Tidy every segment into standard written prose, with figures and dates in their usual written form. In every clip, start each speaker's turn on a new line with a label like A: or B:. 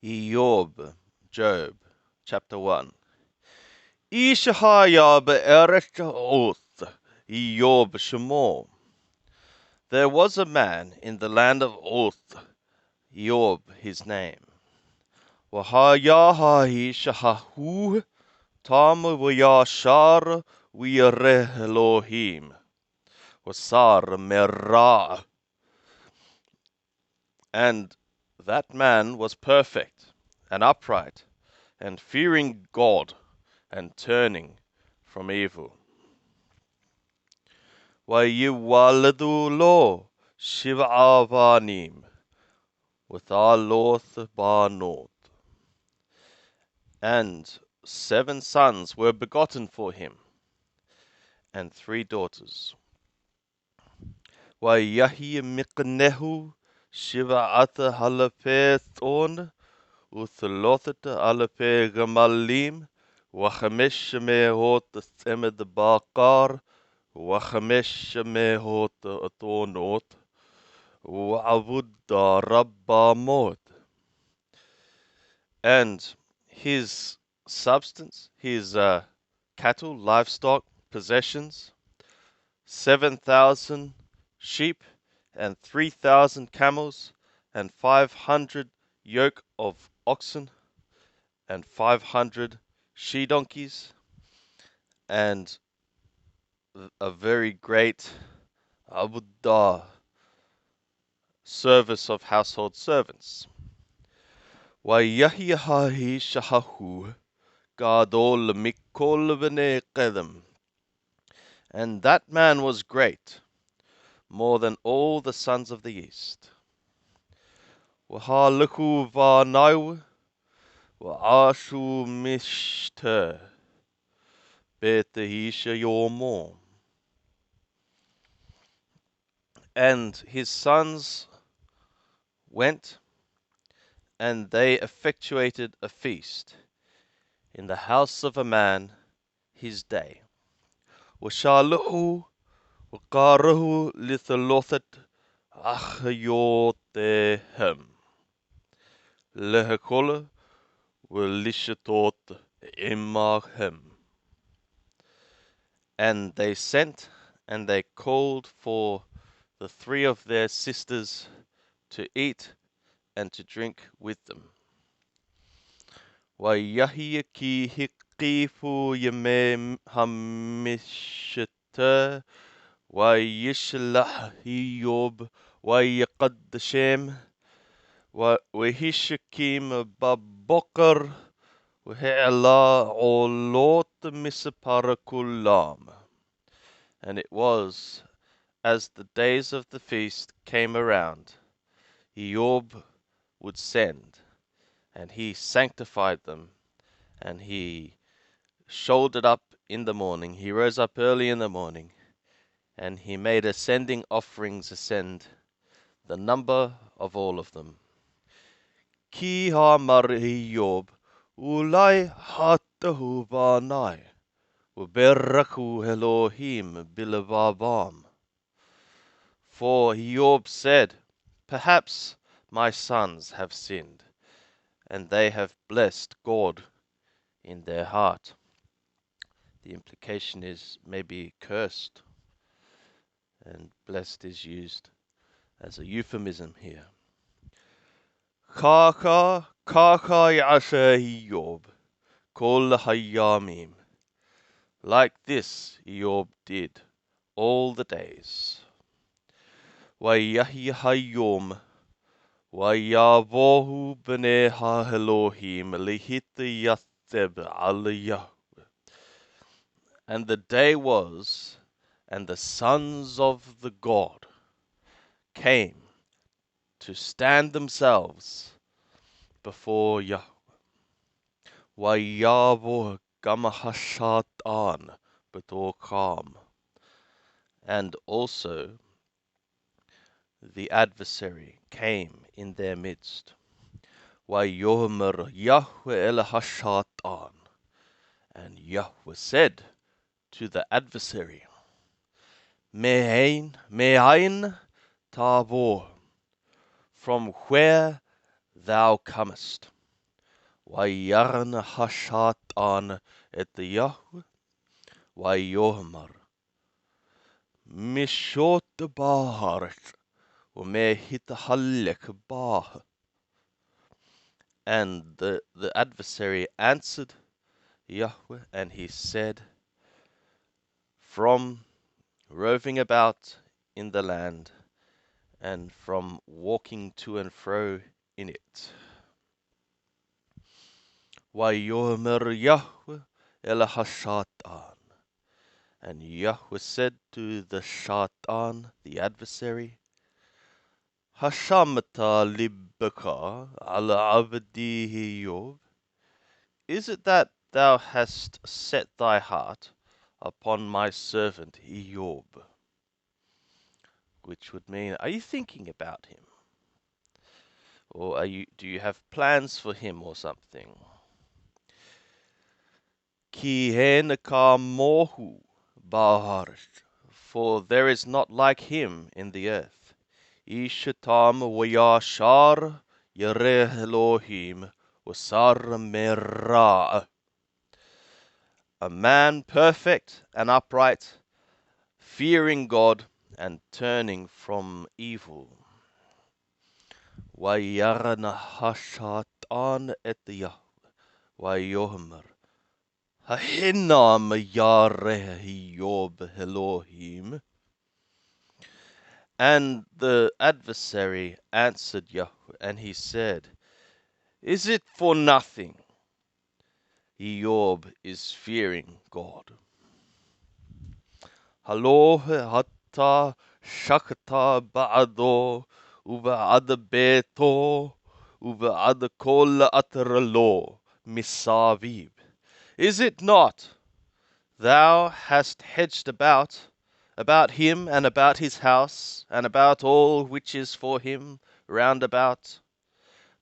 A: Job, Job, chapter 1. Ishahaya be'erech oth, Job Shemo. There was a man in the land of Oth, Job his name. Wahayaha ishahahu, tam vayashar v'yareh Elohim, wasar merah. And that man was perfect and upright, and fearing God, and turning from evil. Wayiwaladu lo shiv'a banim, Withaloth banot. And 7 sons were begotten for him, and 3 daughters. Wayahi miknehu shiv'ata halapethon, Uthalothat alape gamalim, Wachamesh mehot themed bakar, Wachamesh mehot atonot, Wa'avudda rabbamot. And his substance, his cattle, livestock, possessions, 7,000 sheep, and 3,000 camels, and 500 yoke of oxen, and 500 she-donkeys, and a very great abudah, service of household servants. Wayahiyahi shahahu gadol mikol b'nei qedem. And that man was great, more than all the sons of the east. Wahaluku v'nau wa'ashu mishter betehisha yomo. And his sons went, and they effectuated a feast in the house of a man his day. Washaluhu waqarahu lithalothet achayotehem lehakola walishatot imaghem. And they sent, and they called for the 3 of their sisters to eat and to drink with them. Wayahiyaki hiqifu yame hamishata wayishlah Job wayaqaddashem wahishakim babokar wahe'ala olot misaparakulam. And it was, as the days of the feast came around, Job would send, and he sanctified them, and he shouldered up in the morning. He rose up early in the morning, and he made ascending offerings ascend, the number of all of them. Ki ha-mar Job, ulai hatahu banai, uberaku Elohim bilababam. For Job said, perhaps my sons have sinned, and they have blessed God in their heart. The implication is maybe cursed, and blessed is used as a euphemism here. Kaka yasha Job, kol hayamim. Like this Job did all the days. Wayahi hayom, wayavohu b'nei ha-Elohim lihita yatheb aliyah. And the day was, and the sons of the God came to stand themselves before Yahweh. Wayavo gamahashatan betokam. And also the adversary came in their midst. Wayomer Yahweh el hashatan. And Yahweh said to the adversary, Me'ain tavo, from where thou comest. ويرن الشيطان يهوه ويؤمر مشوت بارك وما يتحلك باه. And the adversary answered Yahweh, and he said, from roving about in the land, and from walking to and fro in it. Wayomer Yahweh el Hashatan. And Yahweh said to the Shatan, the adversary, Hashamata libbaka ala abdi Eyob. Is it that thou hast set thy heart upon my servant Eyob? Which would mean, are you thinking about him? Or do you have plans for him or something? Ki heneka mohu ba'aretz, for there is not like him in the earth. Ishatam wayashar yereh Elohim wasar merah. A man perfect and upright, fearing God and turning from evil. Wayarna hashatan et Yahweh wayomer. Hahinam yareh Eyob Elohim. And the adversary answered Yahweh, and he said, is it for nothing Eyob is fearing God? Halo hatta shakta ba'ado uba'ad beto uba'ad kol atralo misavib. Is it not thou hast hedged about him, and about his house, and about all which is for him round about?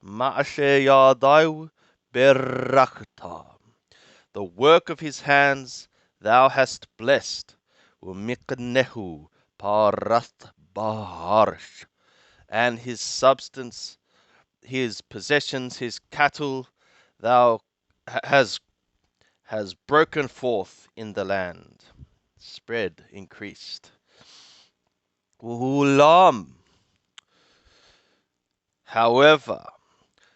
A: Ma'ashe yadai berakta. The work of his hands thou hast blessed. Umiknehu parat baharsh. And his substance, his possessions, his cattle, thou has broken forth in the land, spread, increased. Ulam. However,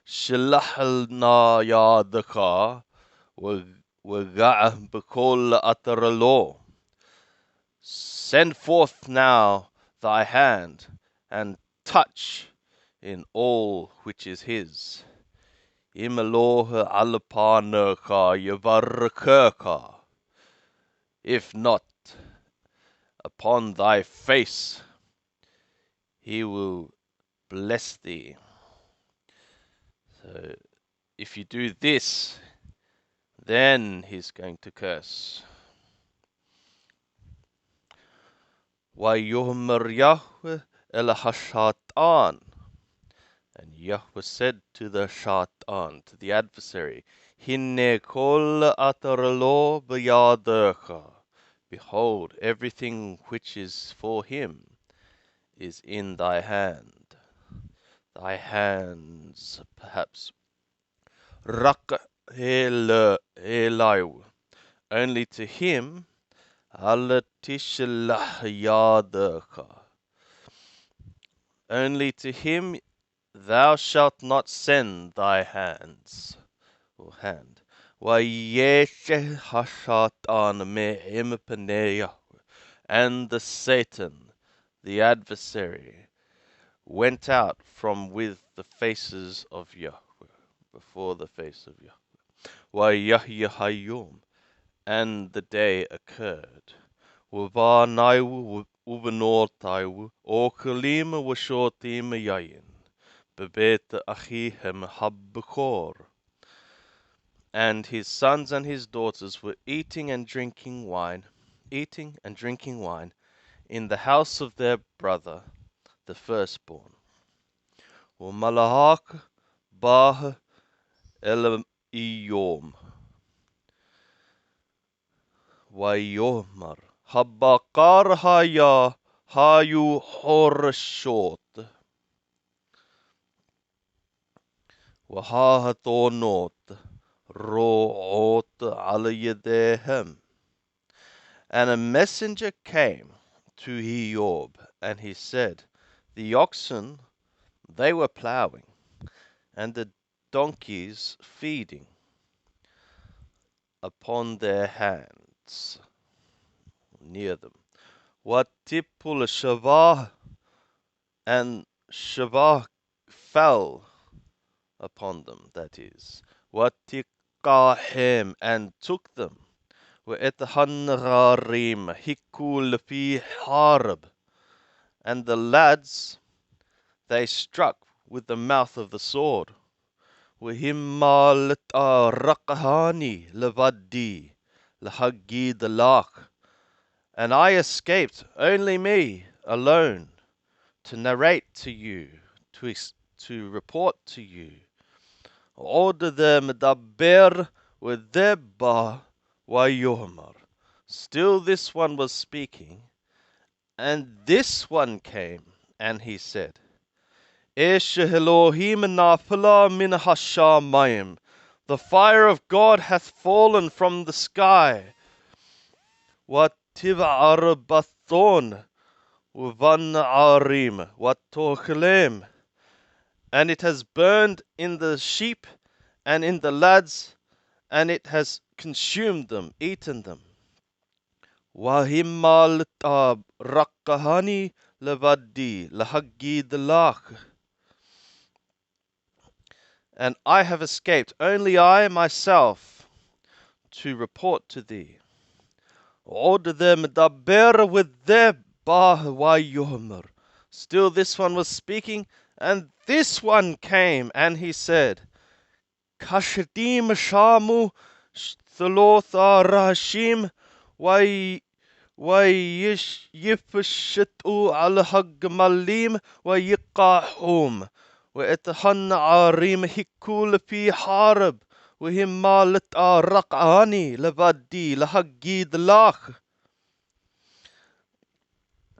A: shilahna yadaka waga'ah b'kol ataralo. Send forth now thy hand, and touch in all which is his. Imaloh alpanaka yavarkaka. If not, upon thy face he will bless thee. So if you do this, then he's going to curse. Wayomer Yahweh el Hashatan. And Yahweh said to the Shatan, to the adversary, Hinne kol atarlo b'yadecha. Behold, everything which is for him is in thy hand. Thy hands, perhaps. Rak Eliu. Only to him, alatishlah yadecha. Only to him thou shalt not send thy hands, or hand. Vayeshe hashatan me'im penei Yahweh. And the Satan, the adversary, went out from with the faces of Yahweh, before the face of Yahweh. Vayahya and the day occurred. Uvanaiu uvanortaiu, okalim washotim yayin. Bebet Achihem Habbakor. And his sons and his daughters were eating and drinking wine in the house of their brother, the firstborn. Umalahak bah Elam Wayomar Habbakar haya hayu horshot. وهاهثونوت روعوت على يديهم. And a messenger came to Hiob, and he said, the oxen, they were plowing, and the donkeys feeding upon their hands near them. Watipul Shavah, and Shavah fell upon them, that is. Watikahim, and took them. Wa'ethanrarim, hikul fi harb, and the lads, they struck with the mouth of the sword. Wahimma rakahani levadi lahagi dalach, and I escaped, only me, alone, to narrate to you, to report to you. Order them daber wedeba wayomer. Still this one was speaking, and this one came, and he said, Esh Elohim nafala min hashamayim. The fire of God hath fallen from the sky. What tiv'ar bathon uvan arim what tochelem, and it has burned in the sheep and in the lads, and it has consumed them, eaten them. Wahimmal rakahani levadi lahagi delach, and I have escaped, only I myself, to report to thee. Order them daber with their wayomer. Still this one was speaking, and this one came, and he said, Kashadim shamu thaloth rashim yifshitu al hagmalim yiqahum. وإتهن عاريم هكول في حارب وهم مالت رقعاني لبدي لحقيد لاخ.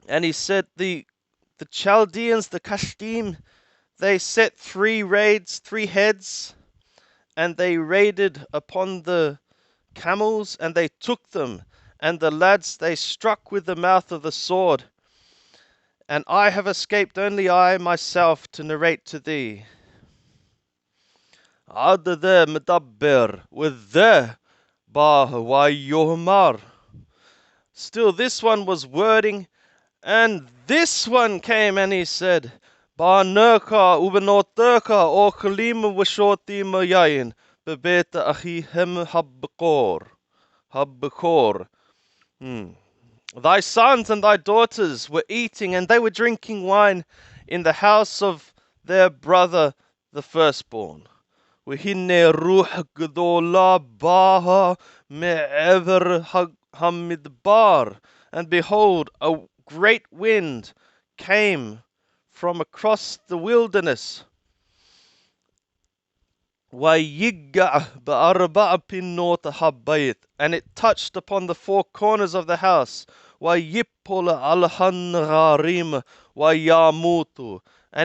A: And he said, the Chaldeans, the Kashdim, they set 3 heads, and they raided upon the camels, and they took them, and the lads they struck with the mouth of the sword. And I have escaped, only I myself, to narrate to thee. Adda the medabber with the wayohmar. Still this one was wording, and this one came, and he said, Ba nurka ubenoturka or kalima washoti mayayin bebeta ahihem habbakor. Thy sons and thy daughters were eating, and they were drinking wine in the house of their brother, the firstborn. Wahinne ruh gdola baha me'ever hamidbar. And behold, a great wind came from across the wilderness. And it touched upon the 4 corners of the house. And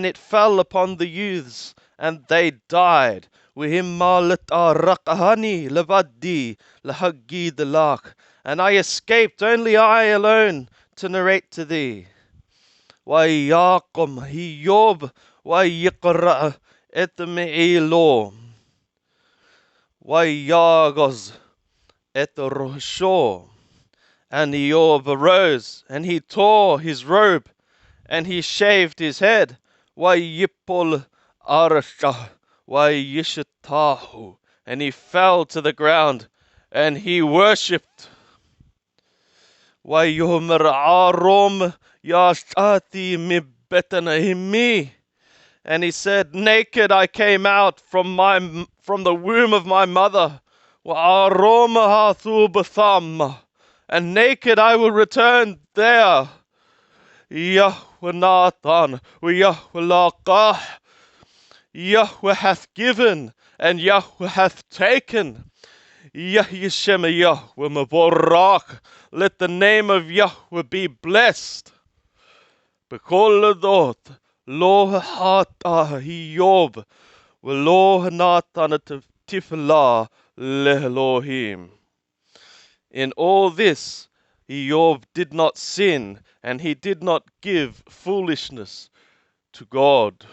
A: it fell upon the youths, and they died. And I escaped, only I alone, to narrate to thee. وَيَاقُمْ Hiob وَيِقْرَأ etme'ilo وَيَاغَز etrosho. And Hiob arose, and he tore his robe, and he shaved his head. وَيِپُّل arsha وَيِشْتَاهُ. And he fell to the ground, and he worshipped. وَيُمْرَ arom yashati mibbetanahimi. And he said, naked I came out from the womb of my mother. And naked I will return there. Yahweh Nathan, Yahweh Laqah. Yahweh hath given, and Yahweh hath taken. Yahyeshem Yahweh Maborak. Let the name of Yahweh be blessed. Bekoladot. Lo hata Hiob V'lo hanatan tifla le'Elohim. In all this, Job did not sin, and he did not give foolishness to God.